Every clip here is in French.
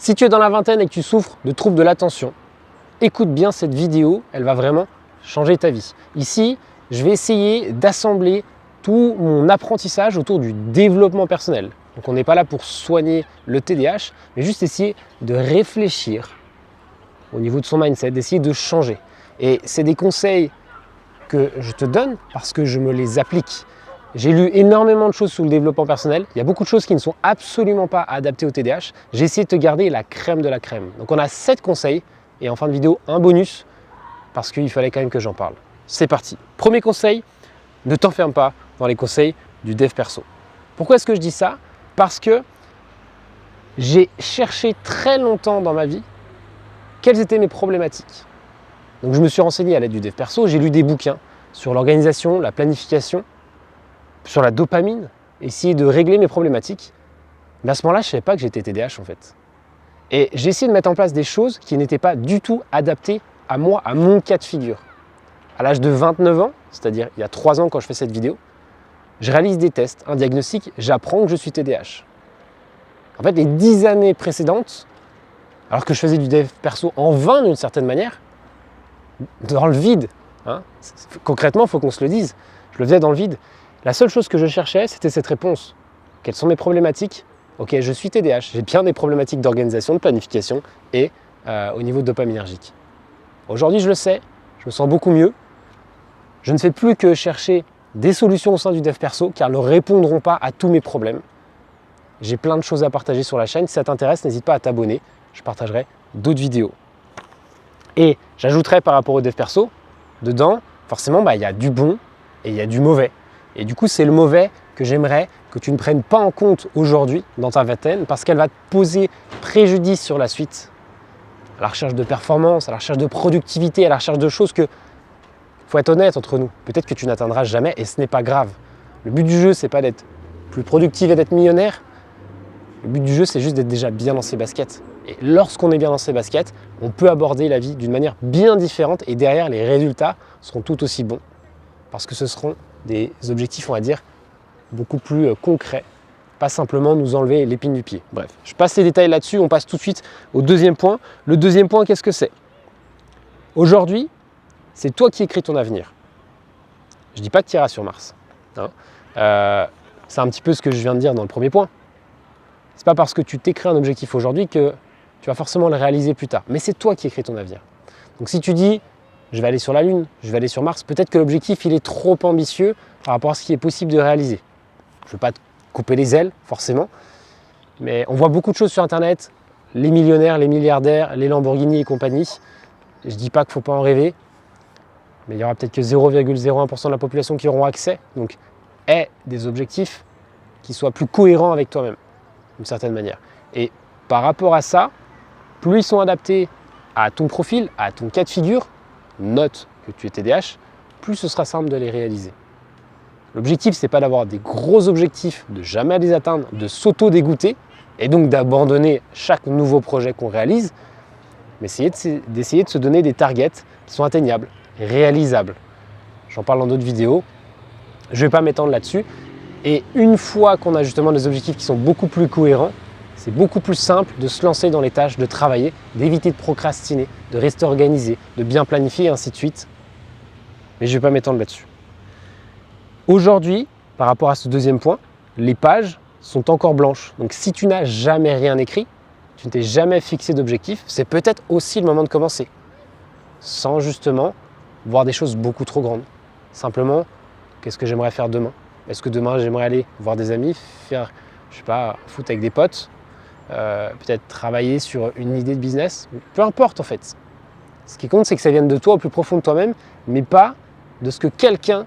Si tu es dans la vingtaine et que tu souffres de troubles de l'attention, écoute bien cette vidéo, elle va vraiment changer ta vie. Ici, je vais essayer d'assembler tout mon apprentissage autour du développement personnel. Donc on n'est pas là pour soigner le TDAH, mais juste essayer de réfléchir au niveau de son mindset, d'essayer de changer. Et c'est des conseils que je te donne parce que je me les applique. J'ai lu énormément de choses sur le développement personnel. Il y a beaucoup de choses qui ne sont absolument pas adaptées au TDAH. J'ai essayé de te garder la crème de la crème. Donc on a 7 conseils et en fin de vidéo, un bonus parce qu'il fallait quand même que j'en parle. C'est parti. Premier conseil, ne t'enferme pas dans les conseils du dev perso. Pourquoi est-ce que je dis ça? Parce que j'ai cherché très longtemps dans ma vie quelles étaient mes problématiques. Donc je me suis renseigné à l'aide du dev perso, j'ai lu des bouquins sur l'organisation, la planification, sur la dopamine, essayer de régler mes problématiques. Mais à ce moment-là, je ne savais pas que j'étais TDAH en fait. Et j'ai essayé de mettre en place des choses qui n'étaient pas du tout adaptées à moi, à mon cas de figure. À l'âge de 29 ans, c'est-à-dire il y a 3 ans quand je fais cette vidéo, je réalise des tests, un diagnostic, j'apprends que je suis TDAH. En fait, les 10 années précédentes, alors que je faisais du dev perso en vain d'une certaine manière, dans le vide, hein, concrètement, il faut qu'on se le dise, je le faisais dans le vide. La seule chose que je cherchais, c'était cette réponse. Quelles sont mes problématiques? Ok, je suis TDAH, j'ai bien des problématiques d'organisation, de planification et au niveau dopaminergique. Aujourd'hui, je le sais, je me sens beaucoup mieux. Je ne fais plus que chercher des solutions au sein du dev perso car elles ne répondront pas à tous mes problèmes. J'ai plein de choses à partager sur la chaîne. Si ça t'intéresse, n'hésite pas à t'abonner. Je partagerai d'autres vidéos. Et j'ajouterai par rapport au dev perso, dedans, forcément, il y a du bon et il y a du mauvais. Et du coup, c'est le mauvais que j'aimerais que tu ne prennes pas en compte aujourd'hui dans ta vingtaine parce qu'elle va te poser préjudice sur la suite. À la recherche de performance, à la recherche de productivité, à la recherche de choses que, faut être honnête entre nous, peut-être que tu n'atteindras jamais et ce n'est pas grave. Le but du jeu, c'est pas d'être plus productif et d'être millionnaire. Le but du jeu, c'est juste d'être déjà bien dans ses baskets. Et lorsqu'on est bien dans ses baskets, on peut aborder la vie d'une manière bien différente et derrière, les résultats seront tout aussi bons parce que ce seront des objectifs, on va dire, beaucoup plus concrets, pas simplement nous enlever l'épine du pied. Bref, je passe les détails là-dessus, on passe tout de suite au deuxième point. Le deuxième point, qu'est-ce que c'est? Aujourd'hui, c'est toi qui écris ton avenir. Je ne dis pas que tu iras sur Mars. Hein. C'est un petit peu ce que je viens de dire dans le premier point. C'est pas parce que tu t'écris un objectif aujourd'hui que tu vas forcément le réaliser plus tard. Mais c'est toi qui écris ton avenir. Donc si tu dis, je vais aller sur la Lune, je vais aller sur Mars, peut-être que l'objectif il est trop ambitieux par rapport à ce qui est possible de réaliser. Je ne veux pas te couper les ailes, forcément, mais on voit beaucoup de choses sur Internet, les millionnaires, les milliardaires, les Lamborghini et compagnie. Je ne dis pas qu'il ne faut pas en rêver, mais il y aura peut-être que 0,01% de la population qui auront accès. Donc, aie des objectifs qui soient plus cohérents avec toi-même, d'une certaine manière. Et par rapport à ça, plus ils sont adaptés à ton profil, à ton cas de figure, note que tu es TDAH, plus ce sera simple de les réaliser. L'objectif, ce n'est pas d'avoir des gros objectifs, de jamais les atteindre, de s'auto-dégoûter et donc d'abandonner chaque nouveau projet qu'on réalise, mais d'essayer de se donner des targets qui sont atteignables, réalisables. J'en parle dans d'autres vidéos, je ne vais pas m'étendre là-dessus. Et une fois qu'on a justement des objectifs qui sont beaucoup plus cohérents, c'est beaucoup plus simple de se lancer dans les tâches, de travailler, d'éviter de procrastiner, de rester organisé, de bien planifier et ainsi de suite. Mais je ne vais pas m'étendre là-dessus. Aujourd'hui, par rapport à ce deuxième point, les pages sont encore blanches. Donc si tu n'as jamais rien écrit, tu ne t'es jamais fixé d'objectif, c'est peut-être aussi le moment de commencer. Sans justement voir des choses beaucoup trop grandes. Simplement, qu'est-ce que j'aimerais faire demain? Est-ce que demain j'aimerais aller voir des amis, faire, je sais pas, foot avec des potes, peut-être travailler sur une idée de business? Peu importe en fait. Ce qui compte, c'est que ça vienne de toi, au plus profond de toi-même, mais pas de ce que quelqu'un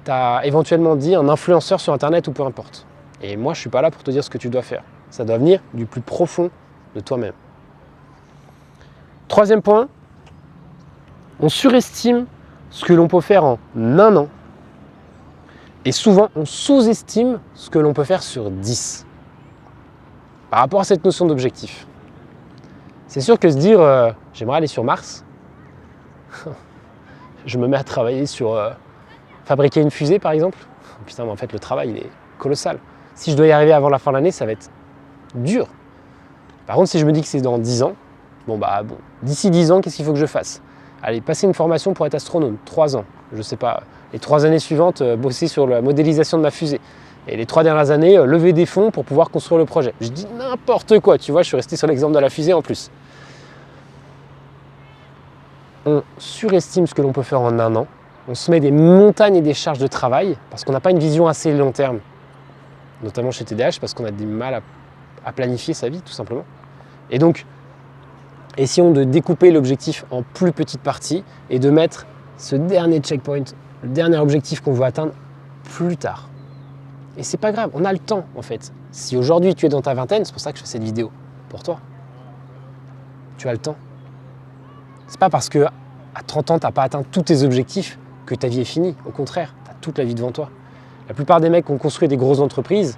t'a éventuellement dit, un influenceur sur Internet ou peu importe. Et moi, je ne suis pas là pour te dire ce que tu dois faire. Ça doit venir du plus profond de toi-même. Troisième point, on surestime ce que l'on peut faire en un an. Et souvent, on sous-estime ce que l'on peut faire sur 10. Par rapport à cette notion d'objectif. C'est sûr que se dire j'aimerais aller sur Mars, je me mets à travailler sur fabriquer une fusée par exemple. Putain, mais en fait, le travail il est colossal. Si je dois y arriver avant la fin de l'année, ça va être dur. Par contre, si je me dis que c'est dans 10 ans, d'ici 10 ans, qu'est-ce qu'il faut que je fasse? Allez, passer une formation pour être astronome, 3 ans, je ne sais pas. Les 3 années suivantes, bosser sur la modélisation de ma fusée. Et les 3 dernières années, lever des fonds pour pouvoir construire le projet. Je dis n'importe quoi, tu vois, je suis resté sur l'exemple de la fusée en plus. On surestime ce que l'on peut faire en un an. On se met des montagnes et des charges de travail parce qu'on n'a pas une vision assez long terme. Notamment chez TDH, parce qu'on a du mal à planifier sa vie, tout simplement. Et donc, essayons de découper l'objectif en plus petites parties et de mettre ce dernier checkpoint, le dernier objectif qu'on veut atteindre plus tard. Et c'est pas grave, on a le temps en fait. Si aujourd'hui tu es dans ta vingtaine, c'est pour ça que je fais cette vidéo, pour toi. Tu as le temps. C'est pas parce que à 30 ans tu n'as pas atteint tous tes objectifs que ta vie est finie. Au contraire, tu as toute la vie devant toi. La plupart des mecs qui ont construit des grosses entreprises,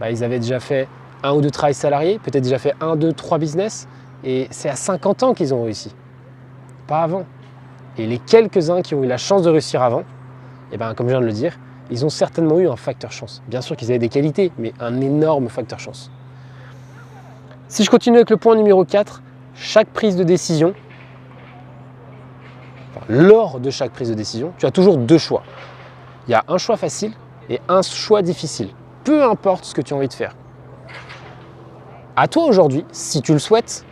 ils avaient déjà fait 1 ou 2 travails salariés, peut-être déjà fait 1, 2, 3 business, et c'est à 50 ans qu'ils ont réussi, pas avant. Et les quelques-uns qui ont eu la chance de réussir avant, comme je viens de le dire, ils ont certainement eu un facteur chance. Bien sûr qu'ils avaient des qualités, mais un énorme facteur chance. Si je continue avec le point numéro 4, chaque prise de décision, lors de chaque prise de décision, tu as toujours 2 choix. Il y a un choix facile et un choix difficile. Peu importe ce que tu as envie de faire. À toi aujourd'hui, si tu le souhaites,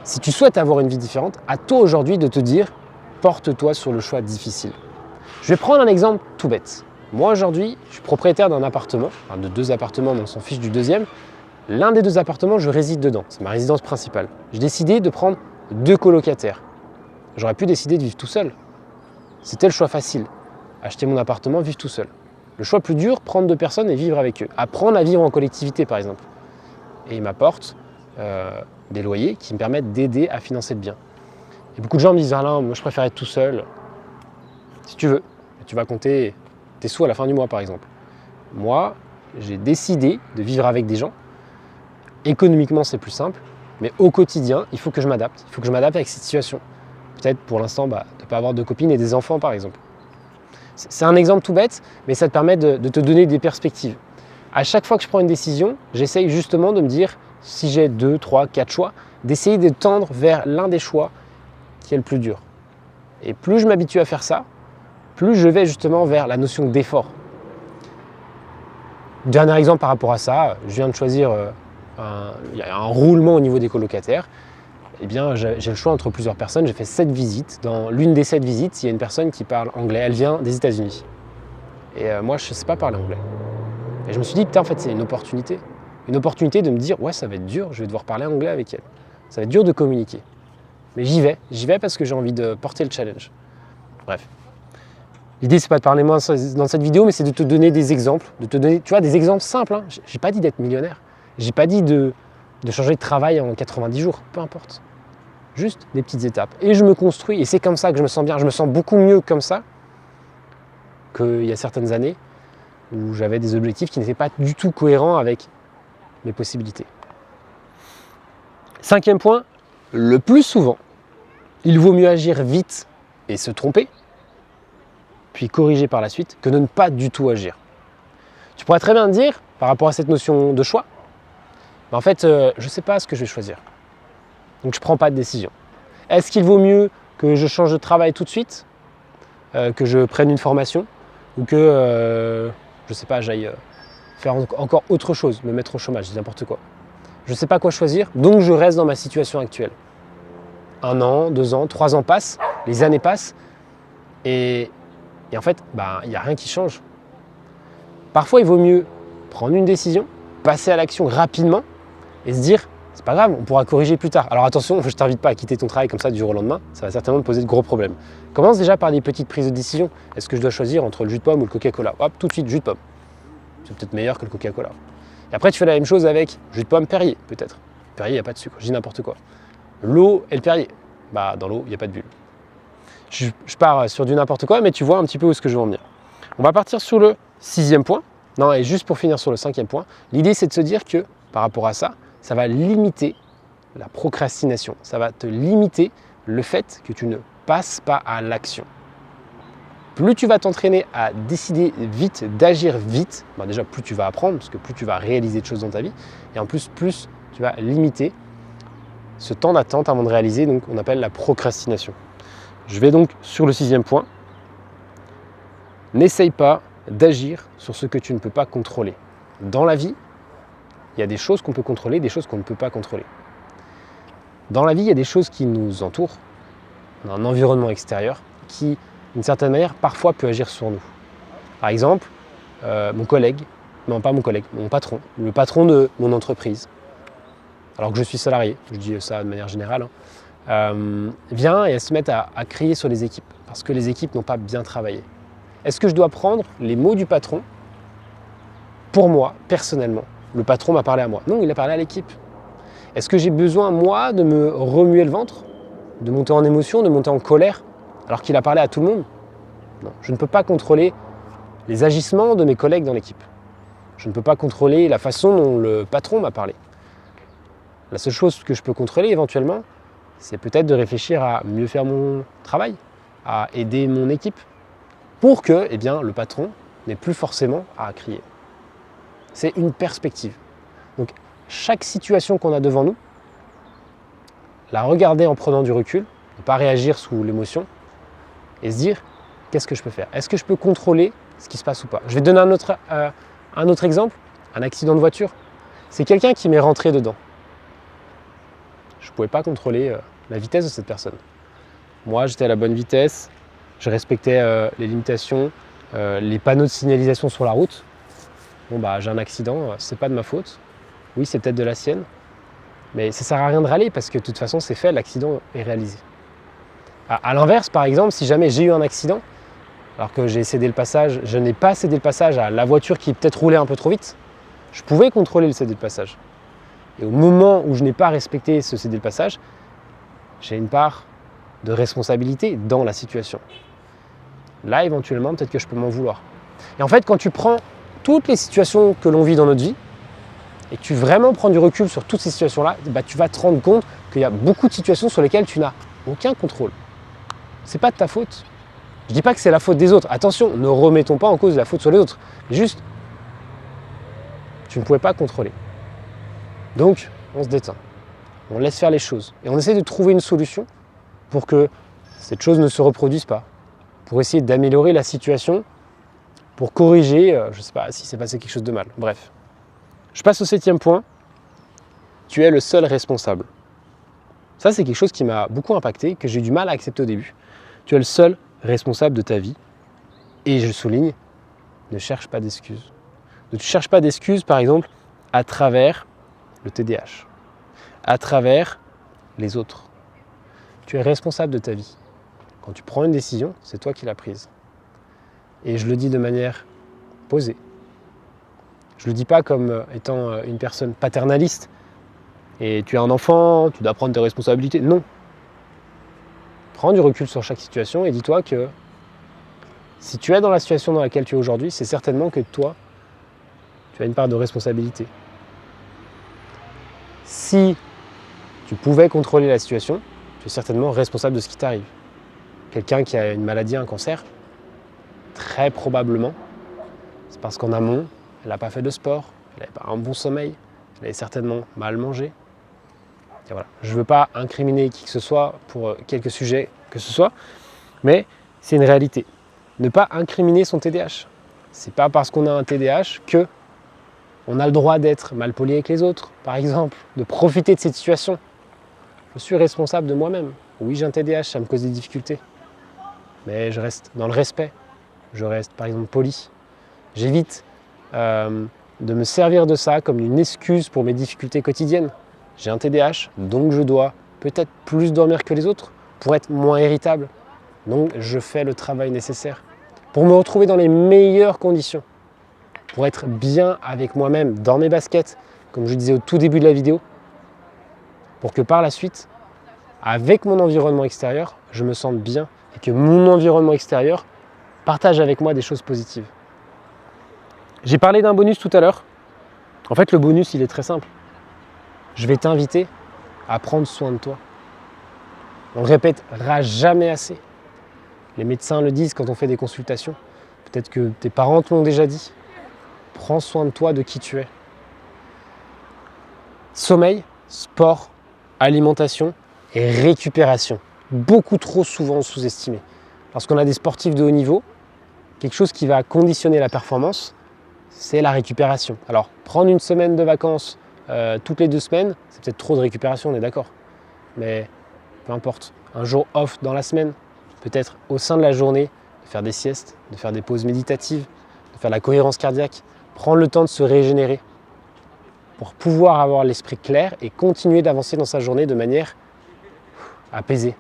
si tu souhaites avoir une vie différente, à toi aujourd'hui de te dire, porte-toi sur le choix difficile. Je vais prendre un exemple tout bête. Moi aujourd'hui, je suis propriétaire d'un appartement, de 2 appartements, mais on s'en fiche du deuxième. L'un des 2 appartements, je réside dedans, c'est ma résidence principale. J'ai décidé de prendre 2 colocataires. J'aurais pu décider de vivre tout seul. C'était le choix facile. Acheter mon appartement, vivre tout seul. Le choix plus dur, prendre 2 personnes et vivre avec eux. Apprendre à vivre en collectivité par exemple. Et ils m'apportent des loyers qui me permettent d'aider à financer le bien. Et beaucoup de gens me disent « Alain, moi je préfère être tout seul ». Si tu veux, tu vas compter tes sous à la fin du mois par exemple. Moi, j'ai décidé de vivre avec des gens. Économiquement, c'est plus simple, mais au quotidien, il faut que je m'adapte. Il faut que je m'adapte avec cette situation. Peut-être pour l'instant, de ne pas avoir de copine et des enfants par exemple. C'est un exemple tout bête, mais ça te permet de te donner des perspectives. À chaque fois que je prends une décision, j'essaye justement de me dire, si j'ai 2, 3, 4 choix, d'essayer de tendre vers l'un des choix qui est le plus dur. Et plus je m'habitue à faire ça, plus je vais justement vers la notion d'effort. Dernier exemple par rapport à ça, je viens de choisir il y a un roulement au niveau des colocataires. Eh bien, j'ai le choix entre plusieurs personnes. J'ai fait 7 visites. Dans l'une des 7 visites, il y a une personne qui parle anglais. Elle vient des États-Unis. Et moi, je ne sais pas parler anglais. Et je me suis dit, putain, en fait, c'est une opportunité. Une opportunité de me dire, ouais, ça va être dur, je vais devoir parler anglais avec elle. Ça va être dur de communiquer. Mais j'y vais parce que j'ai envie de porter le challenge. Bref. L'idée, c'est pas de parler moins dans cette vidéo, mais c'est de te donner des exemples, de te donner, tu vois, des exemples simples. Hein. J'ai pas dit d'être millionnaire. J'ai pas dit de changer de travail en 90 jours. Peu importe. Juste des petites étapes. Et je me construis. Et c'est comme ça que je me sens bien. Je me sens beaucoup mieux comme ça qu'il y a certaines années où j'avais des objectifs qui n'étaient pas du tout cohérents avec mes possibilités. 5e point, le plus souvent, il vaut mieux agir vite et se tromper, puis corriger par la suite, que de ne pas du tout agir. Tu pourrais très bien te dire, par rapport à cette notion de choix, en fait, je ne sais pas ce que je vais choisir. Donc je ne prends pas de décision. Est-ce qu'il vaut mieux que je change de travail tout de suite, que je prenne une formation, ou que, je ne sais pas, j'aille faire encore autre chose, me mettre au chômage, je dis n'importe quoi. Je ne sais pas quoi choisir, donc je reste dans ma situation actuelle. 1 an, 2 ans, 3 ans passent, les années passent, et en fait, il n'y a rien qui change. Parfois, il vaut mieux prendre une décision, passer à l'action rapidement, et se dire, c'est pas grave, on pourra corriger plus tard. Alors attention, je ne t'invite pas à quitter ton travail comme ça du jour au lendemain, ça va certainement te poser de gros problèmes. Commence déjà par des petites prises de décision. Est-ce que je dois choisir entre le jus de pomme ou le Coca-Cola? Hop, tout de suite, jus de pomme. C'est peut-être meilleur que le Coca-Cola. Et après, tu fais la même chose avec jus de pomme Perrier, peut-être. Perrier, il n'y a pas de sucre, je dis n'importe quoi. L'eau et le Perrier. Dans l'eau, il n'y a pas de bulle. Je pars sur du n'importe quoi, mais tu vois un petit peu où est-ce que je veux en venir. On va partir sur le 6e point. Non, et juste pour finir sur le 5e point, l'idée c'est de se dire que, par rapport à ça, ça va limiter la procrastination. Ça va te limiter le fait que tu ne passes pas à l'action. Plus tu vas t'entraîner à décider vite, d'agir vite, déjà plus tu vas apprendre, parce que plus tu vas réaliser de choses dans ta vie, et en plus tu vas limiter ce temps d'attente avant de réaliser, donc on appelle la procrastination. Je vais donc sur le 6e point. N'essaye pas d'agir sur ce que tu ne peux pas contrôler. Dans la vie, il y a des choses qu'on peut contrôler, des choses qu'on ne peut pas contrôler. Dans la vie, il y a des choses qui nous entourent, on a un environnement extérieur qui, d'une certaine manière, parfois peut agir sur nous. Par exemple, mon collègue, non pas mon collègue, mon patron, le patron de mon entreprise, alors que je suis salarié, je dis ça de manière générale, vient et elle se met à crier sur les équipes parce que les équipes n'ont pas bien travaillé. Est-ce que je dois prendre les mots du patron pour moi, personnellement? Le patron m'a parlé à moi. Non, il a parlé à l'équipe. Est-ce que j'ai besoin, moi, de me remuer le ventre, de monter en émotion, de monter en colère, alors qu'il a parlé à tout le monde? Non, je ne peux pas contrôler les agissements de mes collègues dans l'équipe. Je ne peux pas contrôler la façon dont le patron m'a parlé. La seule chose que je peux contrôler éventuellement, c'est peut-être de réfléchir à mieux faire mon travail, à aider mon équipe, pour que le patron n'ait plus forcément à crier. C'est une perspective. Donc chaque situation qu'on a devant nous, la regarder en prenant du recul, ne pas réagir sous l'émotion, et se dire qu'est-ce que je peux faire? Est-ce que je peux contrôler ce qui se passe ou pas? Je vais te donner un autre exemple, un accident de voiture. C'est quelqu'un qui m'est rentré dedans. Je ne pouvais pas contrôler la vitesse de cette personne. Moi, j'étais à la bonne vitesse, je respectais les limitations, les panneaux de signalisation sur la route. Bon, j'ai un accident, c'est pas de ma faute. Oui, c'est peut-être de la sienne, mais ça sert à rien de râler parce que de toute façon, c'est fait, l'accident est réalisé. À l'inverse, par exemple, si jamais j'ai eu un accident, alors que j'ai cédé le passage, je n'ai pas cédé le passage à la voiture qui peut-être roulait un peu trop vite, je pouvais contrôler le cédé de passage. Et au moment où je n'ai pas respecté ce cédé de passage, j'ai une part de responsabilité dans la situation. Là, éventuellement, peut-être que je peux m'en vouloir. Et en fait, quand tu prends toutes les situations que l'on vit dans notre vie, et que tu vraiment prends du recul sur toutes ces situations-là, tu vas te rendre compte qu'il y a beaucoup de situations sur lesquelles tu n'as aucun contrôle. C'est pas de ta faute. Je dis pas que c'est la faute des autres. Attention, ne remettons pas en cause la faute sur les autres. Juste, tu ne pouvais pas contrôler. Donc, on se détend. On laisse faire les choses. Et on essaie de trouver une solution pour que cette chose ne se reproduise pas. Pour essayer d'améliorer la situation, pour corriger, je ne sais pas si s'est passé quelque chose de mal. Bref. Je passe au 7e point. Tu es le seul responsable. Ça, c'est quelque chose qui m'a beaucoup impacté, que j'ai eu du mal à accepter au début. Tu es le seul responsable de ta vie. Et je souligne, ne cherche pas d'excuses. Ne cherche pas d'excuses, par exemple, à travers le TDAH, à travers les autres. Tu es responsable de ta vie. Quand tu prends une décision, c'est toi qui l'as prise. Et je le dis de manière posée. Je ne le dis pas comme étant une personne paternaliste. Et tu es un enfant, tu dois prendre tes responsabilités. Non. Prends du recul sur chaque situation et dis-toi que si tu es dans la situation dans laquelle tu es aujourd'hui, c'est certainement que toi, tu as une part de responsabilité. Si tu pouvais contrôler la situation, tu es certainement responsable de ce qui t'arrive. Quelqu'un qui a une maladie, un cancer, très probablement, c'est parce qu'en amont, elle n'a pas fait de sport, elle n'avait pas un bon sommeil, elle avait certainement mal mangé. Et voilà. Je ne veux pas incriminer qui que ce soit pour quelque sujet que ce soit, mais c'est une réalité. Ne pas incriminer son TDAH. C'est pas parce qu'on a un TDAH que on a le droit d'être mal poli avec les autres, par exemple, de profiter de cette situation. Je suis responsable de moi-même. Oui, j'ai un TDAH, ça me cause des difficultés. Mais je reste dans le respect. Je reste, par exemple, poli. J'évite de me servir de ça comme une excuse pour mes difficultés quotidiennes. J'ai un TDAH, donc je dois peut-être plus dormir que les autres pour être moins irritable. Donc je fais le travail nécessaire pour me retrouver dans les meilleures conditions, pour être bien avec moi-même dans mes baskets, comme je disais au tout début de la vidéo, pour que par la suite, avec mon environnement extérieur, je me sente bien et que mon environnement extérieur partage avec moi des choses positives. J'ai parlé d'un bonus tout à l'heure. En fait, le bonus, il est très simple. Je vais t'inviter à prendre soin de toi. On ne le répétera jamais assez. Les médecins le disent quand on fait des consultations. Peut-être que tes parents te l'ont déjà dit. Prends soin de toi, de qui tu es. Sommeil, sport, alimentation et récupération. Beaucoup trop souvent sous-estimé. Lorsqu'on a des sportifs de haut niveau, quelque chose qui va conditionner la performance, c'est la récupération. Alors, prendre une semaine de vacances toutes les 2 semaines, c'est peut-être trop de récupération, on est d'accord. Mais peu importe, un jour off dans la semaine, peut-être au sein de la journée, de faire des siestes, de faire des pauses méditatives, de faire la cohérence cardiaque, prendre le temps de se régénérer pour pouvoir avoir l'esprit clair et continuer d'avancer dans sa journée de manière apaisée.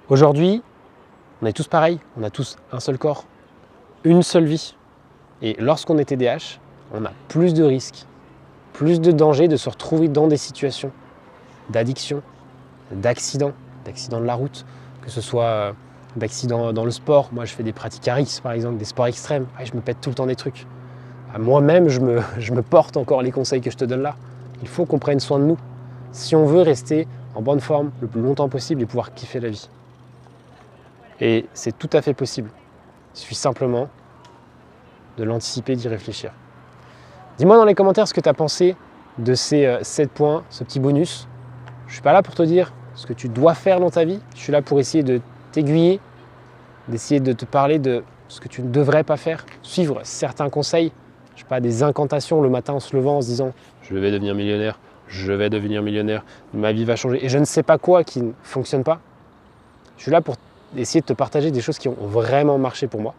Aujourd'hui, on est tous pareils, on a tous un seul corps, une seule vie. Et lorsqu'on est TDAH, on a plus de risques, plus de dangers de se retrouver dans des situations d'addiction, d'accidents de la route, que ce soit d'accidents dans le sport. Moi, je fais des pratiques à risque, par exemple, des sports extrêmes. Je me pète tout le temps des trucs. Moi-même, je me porte encore les conseils que je te donne là. Il faut qu'on prenne soin de nous si on veut rester en bonne forme le plus longtemps possible et pouvoir kiffer la vie. Et c'est tout à fait possible. Il suffit simplement de l'anticiper, d'y réfléchir. Dis-moi dans les commentaires ce que tu as pensé de ces 7 points, ce petit bonus. Je ne suis pas là pour te dire ce que tu dois faire dans ta vie. Je suis là pour essayer de t'aiguiller, d'essayer de te parler de ce que tu ne devrais pas faire, suivre certains conseils. Je sais pas, des incantations le matin en se levant en se disant « je vais devenir millionnaire, ma vie va changer » et je ne sais pas quoi qui ne fonctionne pas. Je suis là pour essayer de te partager des choses qui ont vraiment marché pour moi.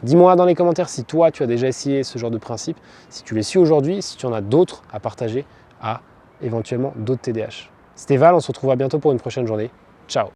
Dis-moi dans les commentaires si toi tu as déjà essayé ce genre de principe, si tu les suis aujourd'hui, si tu en as d'autres à partager à éventuellement d'autres TDAH. C'était Val, on se retrouvera bientôt pour une prochaine journée. Ciao!